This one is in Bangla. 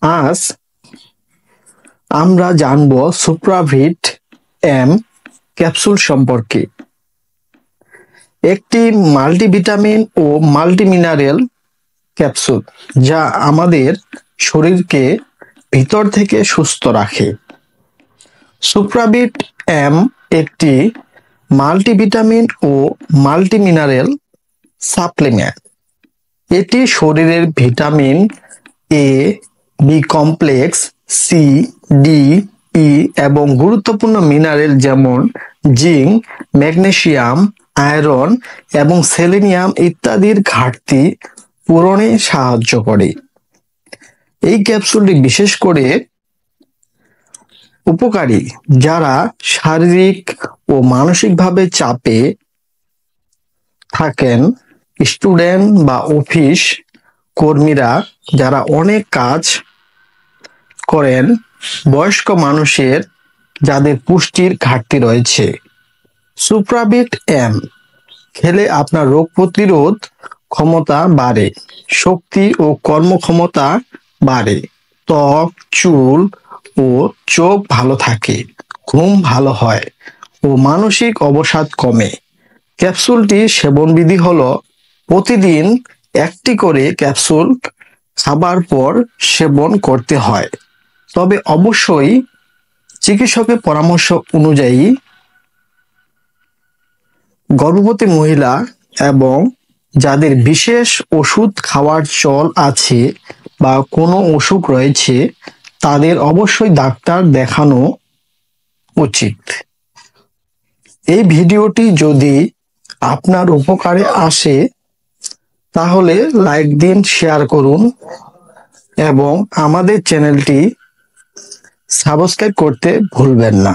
আজ আমরা জানব সুপ্রাভিট এম ক্যাপসুল সম্পর্কে। একটি মাল্টিভিটামিন ও মাল্টিমিনারেল ক্যাপসুল যা আমাদের শরীরকে ভিতর থেকে সুস্থ রাখে। সুপ্রাভিট এম একটি মাল্টিভিটামিন ও মাল্টিমিনারেল সাপ্লিমেন্ট। এটি শরীরের vitamin A, B complex, C, D, E এবং গুরুত্বপূর্ণ মিনারেল যেমন জিঙ্ক, ম্যাগনেসিয়াম, আয়রন এবং সেলেনিয়াম ইত্যাদির ঘাটতি পূরণে সাহায্য করে। এই ক্যাপসুলটি বিশেষ করে উপকারী যারা শারীরিক ও মানসিকভাবে চাপে থাকেন, স্টুডেন্ট বা অফিস কর্মীরা যারা অনেক কাজ করেন, বয়স্ক মানুষের যাদের পুষ্টির ঘাটতি রয়েছে। সুপ্রাভিট এম খেলে আপনার রোগ প্রতিরোধ ক্ষমতা বাড়ে, শক্তি ও কর্মক্ষমতা বাড়ে, ত্বক, চুল ও চোখ ভালো থাকে, ঘুম ভালো হয় ও মানসিক অবসাদ কমে। ক্যাপসুলটি সেবনবিধি হলো প্রতিদিন একটি করে ক্যাপসুল খাবার পর সেবন করতে হয়, তবে অবশ্যই চিকিৎসকের পরামর্শ অনুযায়ী। গর্ভবতী মহিলা এবং যাদের বিশেষ ওষুধ খাওয়ার চল আছে বা কোনো অসুখ রয়েছে তাদের অবশ্যই ডাক্তার দেখানো উচিত। এই ভিডিওটি যদি আপনার উপকারে আসে তাহলে লাইক দিন, শেয়ার করুন এবং আমাদের চ্যানেলটি সাবস্ক্রাইব করতে ভুলবেন না।